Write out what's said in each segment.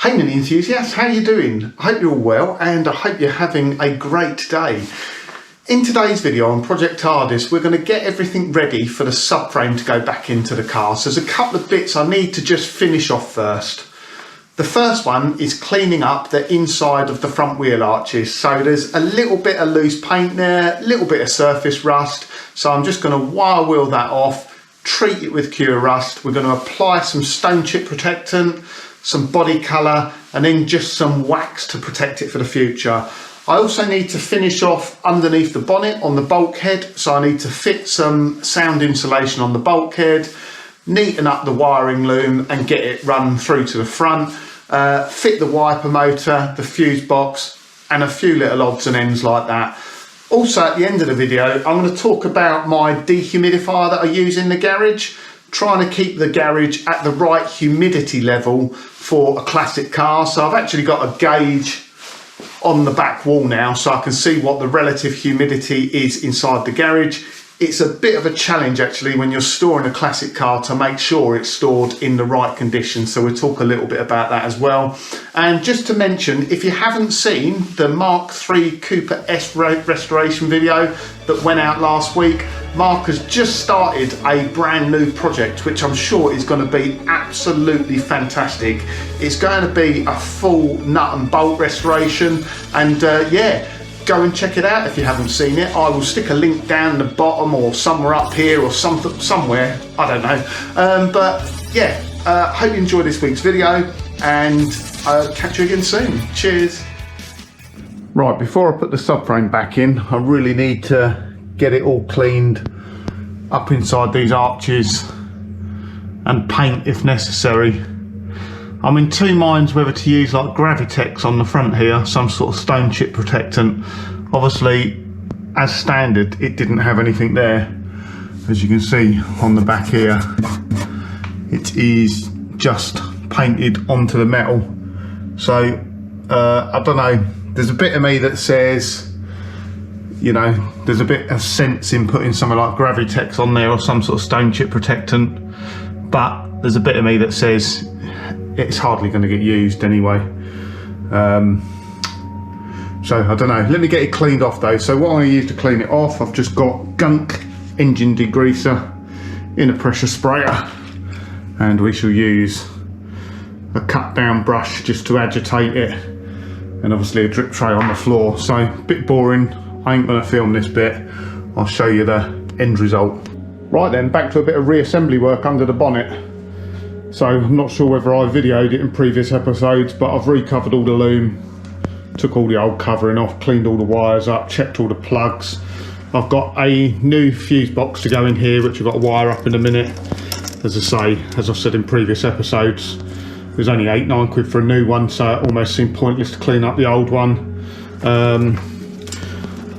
Hey Mini enthusiasts, how you doing? I hope you're all well and I hope you're having a great day. In today's video on Project Tardis, we're going to get everything ready for the subframe to go back into the car. So there's a couple of bits I need to just finish off first. The first one is cleaning up the inside of the front wheel arches. So there's a little bit of loose paint there, a little bit of surface rust. So I'm just going to wire wheel that off, treat it with cure rust. We're going to apply some stone chip protectant, some body colour, and then just some wax to protect it for the future. I also need to finish off underneath the bonnet on the bulkhead, so I need to fit some sound insulation on the bulkhead, neaten up the wiring loom and get it run through to the front, fit the wiper motor, the fuse box and a few little odds and ends like that. Also at the end of the video I'm going to talk about my dehumidifier that I use in the garage, trying to keep the garage at the right humidity level for a classic car. So I've actually got a gauge on the back wall now so I can see what the relative humidity is inside the garage. It's a bit of a challenge actually when you're storing a classic car to make sure it's stored in the right condition, so we'll talk a little bit about that as well. And just to mention, if you haven't seen the Mark III Cooper S restoration video that went out last week, Mark has just started a brand new project which I'm sure is going to be absolutely fantastic. It's going to be a full nut and bolt restoration, and yeah, go and check it out if you haven't seen it. I will stick a link down the bottom or somewhere up here or somewhere, I don't know. But yeah, hope you enjoyed this week's video and I'll catch you again soon. Cheers. Right, before I put the subframe back in, I really need to get it all cleaned up inside these arches and paint if necessary. I'm in two minds whether to use like Gravitex on the front here, some sort of stone chip protectant. Obviously, as standard, it didn't have anything there. As you can see on the back here, it is just painted onto the metal. So, I don't know, there's a bit of me that says, you know, there's a bit of sense in putting something like Gravitex on there or some sort of stone chip protectant, but there's a bit of me that says it's hardly going to get used anyway. So I don't know, let me get it cleaned off though. So what I'm going to use to clean it off, I've just got Gunk engine degreaser in a pressure sprayer, and we shall use a cut down brush just to agitate it, and obviously a drip tray on the floor. So a bit boring, I ain't going to film this bit, I'll show you the end result. Right then, back to a bit of reassembly work under the bonnet. So I'm not sure whether I videoed it in previous episodes, but I've recovered all the loom, took all the old covering off, cleaned all the wires up, checked all the plugs. I've got a new fuse box to go in here, which I've got to wire up in a minute. As I say, as I've said in previous episodes, it was only £8–9 quid for a new one, so it almost seemed pointless to clean up the old one.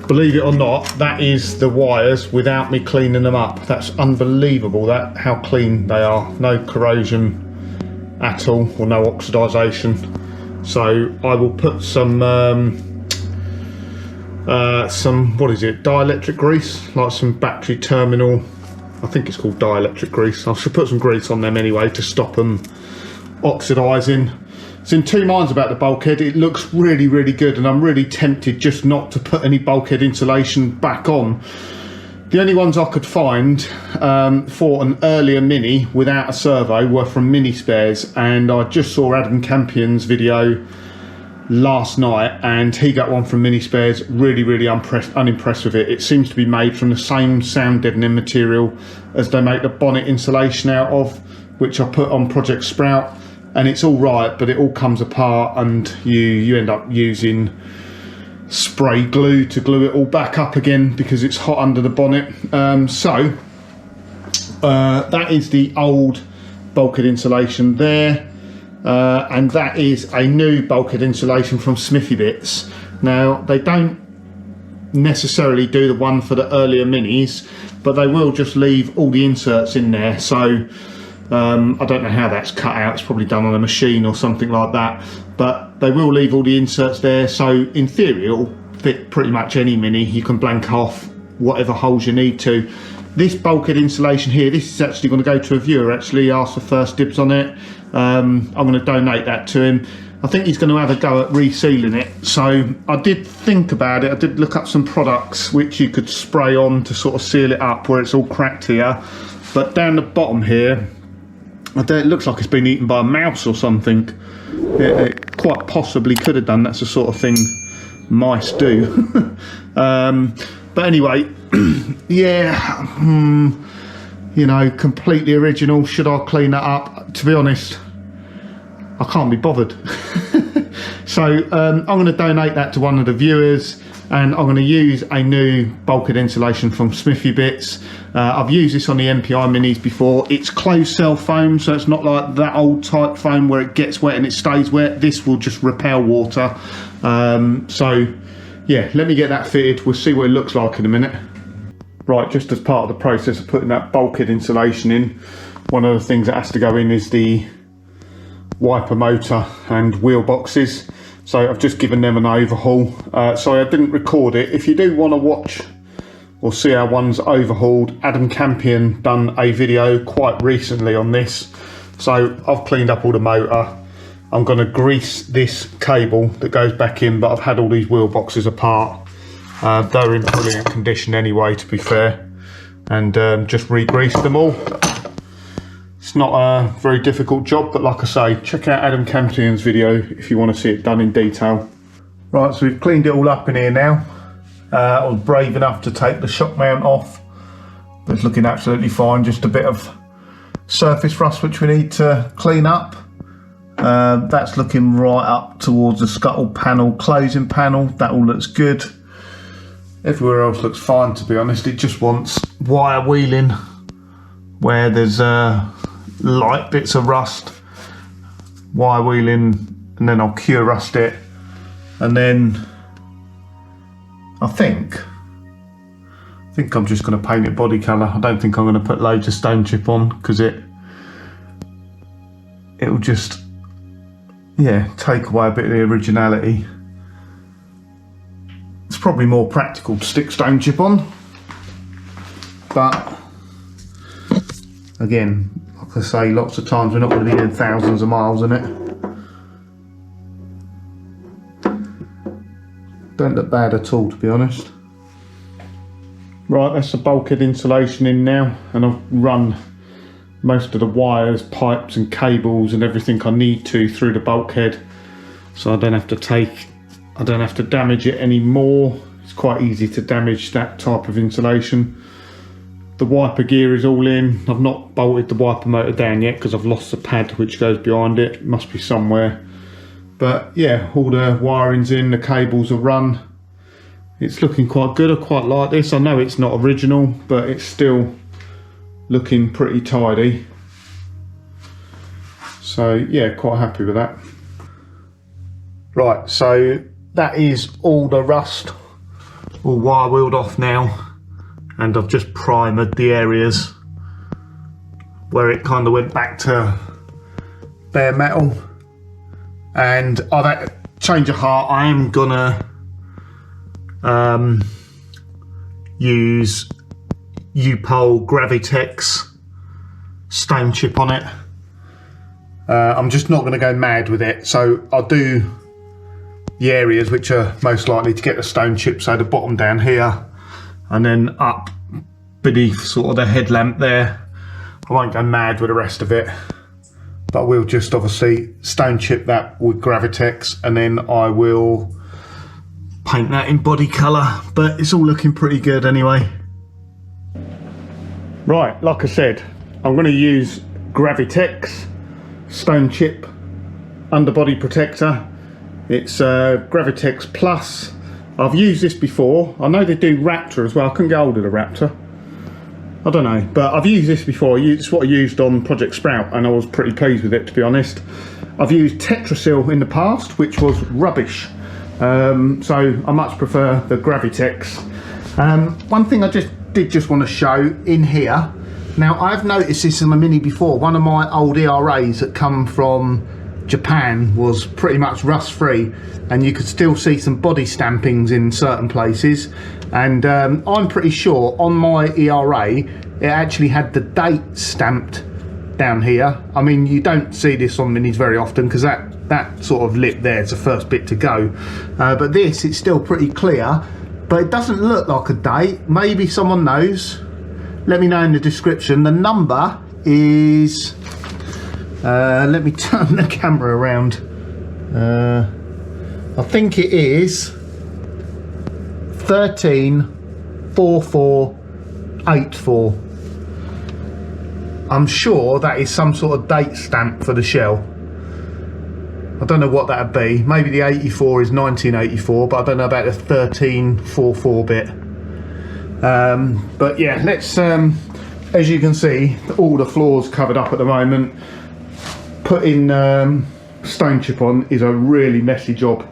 Believe it or not, that is the wires without me cleaning them up. That's unbelievable, that how clean they are. No corrosion at all, or no oxidisation. So I will put some what is it, dielectric grease, like some battery terminal, I think it's called dielectric grease. I should put some grease on them anyway to stop them oxidising. It's in two minds about the bulkhead. It looks really, really good, and I'm really tempted just not to put any bulkhead insulation back on. The only ones I could find for an earlier Mini without a servo were from Mini Spares, and I just saw Adam Campion's video last night and he got one from Mini Spares. Really, really unimpressed with it. It seems to be made from the same sound deadening material as they make the bonnet insulation out of, which I put on Project Sprout. And it's all right, but it all comes apart, and you end up using spray glue to glue it all back up again because it's hot under the bonnet. So that is the old bulkhead insulation there, and that is a new bulkhead insulation from Smithy Bits. Now they don't necessarily do the one for the earlier Minis, but they will just leave all the inserts in there. So I don't know how that's cut out, it's probably done on a machine or something like that, but they will leave all the inserts there, so in theory it'll fit pretty much any Mini. You can blank off whatever holes you need to. This bulkhead insulation here, this is actually going to go to a viewer, actually asked for first dibs on it. I'm going to donate that to him. I think he's going to have a go at resealing it. So I did think about it. I did look up some products which you could spray on to sort of seal it up where it's all cracked here. But down the bottom here, it looks like it's been eaten by a mouse or something. It quite possibly could have done. That's the sort of thing mice do. But anyway, yeah, you know, completely original. Should I clean that up? To be honest, I can't be bothered. So I'm going to donate that to one of the viewers, and I'm going to use a new bulkhead insulation from Smithy Bits. I've used this on the MPI Minis before. It's closed cell foam, so it's not like that old type foam where it gets wet and it stays wet. This will just repel water. So yeah, let me get that fitted. We'll see what it looks like in a minute. Right, just as part of the process of putting that bulkhead insulation in, one of the things that has to go in is the wiper motor and wheel boxes. So I've just given them an overhaul. Sorry, I didn't record it. If you do want to watch or see how one's overhauled, Adam Campion done a video quite recently on this. So I've cleaned up all the motor. I'm going to grease this cable that goes back in, but I've had all these wheel boxes apart. They're in brilliant condition anyway, to be fair, and just re-grease them all. It's not a very difficult job, but like I say, check out Adam Campion's video if you want to see it done in detail. Right, so we've cleaned it all up in here now. I was brave enough to take the shock mount off, but it's looking absolutely fine. Just a bit of surface rust which we need to clean up. That's looking right up towards the scuttle panel, closing panel. That all looks good. Everywhere else looks fine, to be honest. It just wants wire wheeling where there's light bits of rust. Wire wheeling, and then I'll cure rust it, and then I think I'm just going to paint it body colour. I don't think I'm going to put loads of stone chip on, because it'll just, yeah, take away a bit of the originality. It's probably more practical to stick stone chip on, but again, like I say, lots of times we're not going to be doing thousands of miles in it. Don't look bad at all, to be honest. Right, that's the bulkhead insulation in now, and I've run most of the wires, pipes and cables and everything I need to through the bulkhead, so I don't have to damage it anymore. It's quite easy to damage that type of insulation. The wiper gear is all in. I've not bolted the wiper motor down yet because I've lost the pad which goes behind it. It must be somewhere. But yeah, all the wiring's in, the cables are run. It's looking quite good. I quite like this. I know it's not original, but it's still looking pretty tidy. So yeah, quite happy with that. Right, so that is all the rust all wire wheeled off now, and I've just primered the areas where it kind of went back to bare metal. And I've had a change of heart. I am gonna use U-Pole Gravitex stone chip on it. I'm just not going to go mad with it, so I'll do the areas which are most likely to get the stone chip, so the bottom down here and then up beneath sort of the headlamp there. I won't go mad with the rest of it, but we'll just obviously stone chip that with Gravitex, and then I will paint that in body colour, but it's all looking pretty good anyway. Right, like I said, I'm going to use Gravitex stone chip underbody protector. It's Gravitex Plus. I've used this before. I know they do Raptor as well. I couldn't get hold of the Raptor. I don't know, but I've used this before. It's what I used on Project Sprout, and I was pretty pleased with it, to be honest. I've used Tetrasil in the past, which was rubbish. So I much prefer the Gravitex. One thing I just want to show in here. Now, I've noticed this in my Mini before. One of my old ERAs that come from Japan was pretty much rust free, and you could still see some body stampings in certain places. And I'm pretty sure on my ERA it actually had the date stamped down here. I mean, you don't see this on Minis very often because that that sort of lip there is the first bit to go. But this, it's still pretty clear, but it doesn't look like a date. Maybe someone knows. Let me know in the description. The number is, let me turn the camera around. I think it is 134484. I'm sure that is some sort of date stamp for the shell. I don't know what that would be. Maybe the 84 is 1984, but I don't know about the 1344 bit. But yeah, let's, as you can see, all the floor's covered up at the moment. Putting stone chip on is a really messy job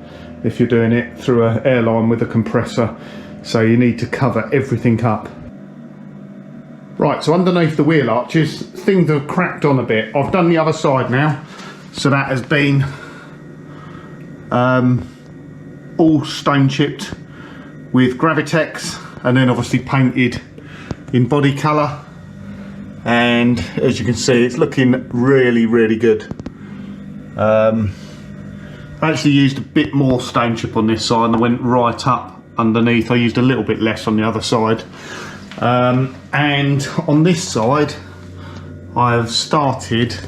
if you're doing it through an airline with a compressor, so you need to cover everything up. Right, so underneath the wheel arches, things have cracked on a bit. I've done the other side now, so that has been all stone chipped with Gravitex, and then obviously painted in body colour, and as you can see, it's looking really, really good. I actually used a bit more stone chip on this side and I went right up underneath. I used a little bit less on the other side. And on this side, I have started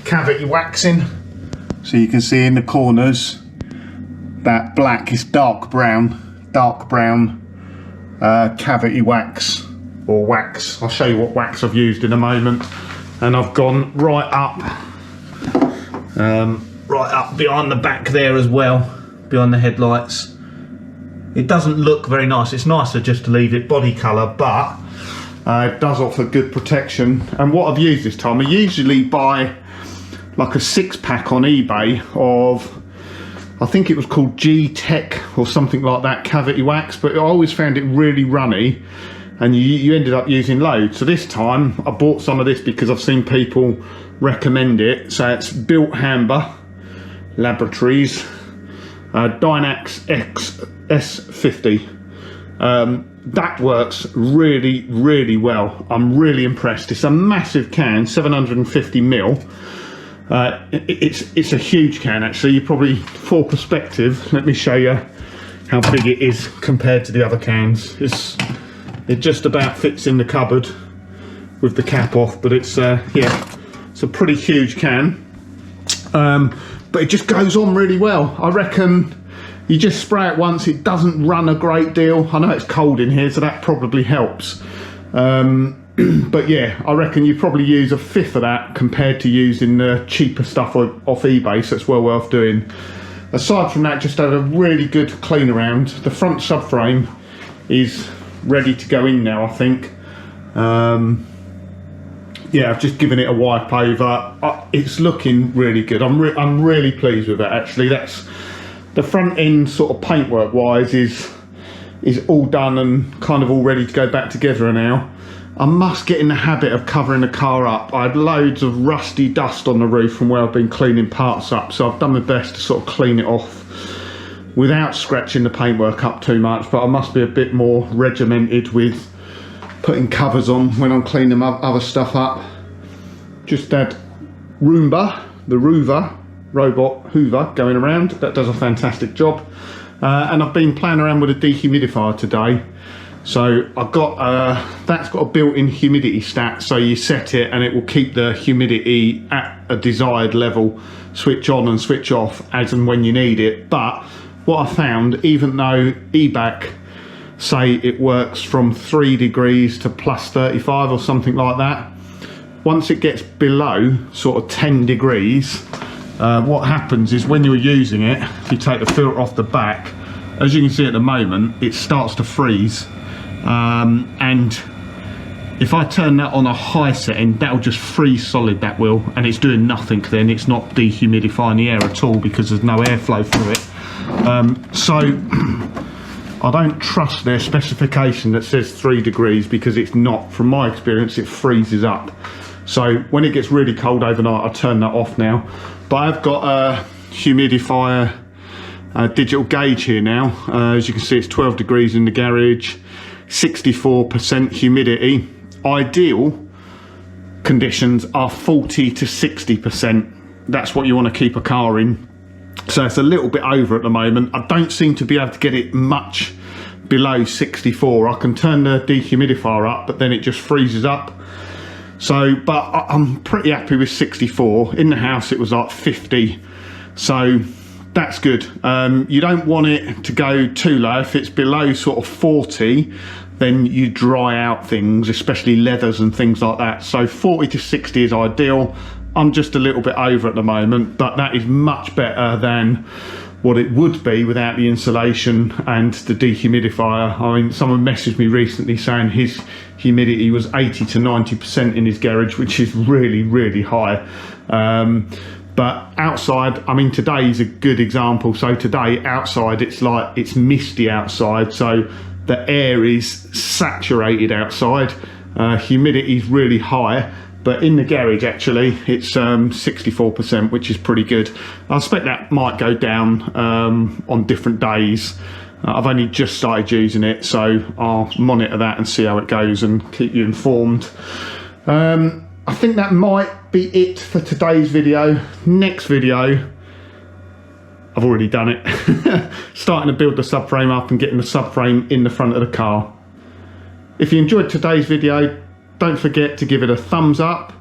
cavity waxing. So you can see in the corners, that black is dark brown cavity wax, or wax. I'll show you what wax I've used in a moment. And I've gone right up behind the back there as well, behind the headlights. It doesn't look very nice. It's nicer just to leave it body colour, but it does offer good protection. And what I've used this time, I usually buy like a 6-pack on eBay of, I think it was called G-Tech or something like that, cavity wax, but I always found it really runny and you ended up using loads. So this time I bought some of this because I've seen people recommend it. So it's Built Hamber Laboratories Dynax S50. That works really, really well. I'm really impressed. It's a massive can, 750 ml. It's a huge can actually. You probably, for perspective, let me show you how big it is compared to the other cans. It just about fits in the cupboard with the cap off, but it's yeah, it's a pretty huge can. But it just goes on really well. I reckon you just spray it once, it doesn't run a great deal. I know it's cold in here, so that probably helps. But yeah, I reckon you probably use a fifth of that compared to using the cheaper stuff off eBay, so it's well worth doing. Aside from that, just had a really good clean around. The front subframe is ready to go in now, I think. Yeah, I've just given it a wipe over. It's looking really good. I'm really pleased with it actually. That's the front end sort of paintwork wise is all done and kind of all ready to go back together now. I must get in the habit of covering the car up. I had loads of rusty dust on the roof from where I've been cleaning parts up, so I've done my best to sort of clean it off without scratching the paintwork up too much, but I must be a bit more regimented with putting covers on when I'm cleaning other stuff up. Just had Roomba, the Rover, robot hoover going around. That does a fantastic job. And I've been playing around with a dehumidifier today. So I've got, that's got a built-in humidity stat, so you set it and it will keep the humidity at a desired level, switch on and switch off as and when you need it. But what I found, even though EBAC say it works from 3 degrees to plus 35 or something like that, once it gets below sort of 10 degrees, what happens is when you're using it, if you take the filter off the back, as you can see at the moment, it starts to freeze. And if I turn that on a high setting, that'll just freeze solid, that will, and it's doing nothing then. It's not dehumidifying the air at all because there's no airflow through it. So I don't trust their specification that says 3 degrees because it's not. From my experience, it freezes up. So when it gets really cold overnight, I turn that off now. But I've got a humidifier digital gauge here now. As you can see, it's 12 degrees in the garage, 64% humidity. Ideal conditions are 40 to 60%. that's what you want to keep a car in. So it's a little bit over at the moment. I don't seem to be able to get it much below 64. I can turn the dehumidifier up, but then it just freezes up. So, but I'm pretty happy with 64. In the house it was like 50, so that's good. You don't want it to go too low. If it's below sort of 40, then you dry out things, especially leathers and things like that. So 40 to 60 is ideal. I'm just a little bit over at the moment, but that is much better than what it would be without the insulation and the dehumidifier. I mean, someone messaged me recently saying his humidity was 80 to 90% in his garage, which is really, really high. But outside, I mean, today is a good example. So today outside, it's misty outside, so the air is saturated outside. Humidity is really high, but in the garage actually it's 64%, which is pretty good. I expect that might go down on different days. I've only just started using it, so I'll monitor that and see how it goes and keep you informed. I think that might be it for today's video. Next video, I've already done it. Starting to build the subframe up and getting the subframe in the front of the car. If you enjoyed today's video, don't forget to give it a thumbs up.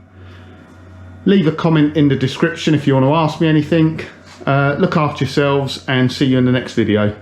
Leave a comment in the description if you want to ask me anything. Look after yourselves and see you in the next video.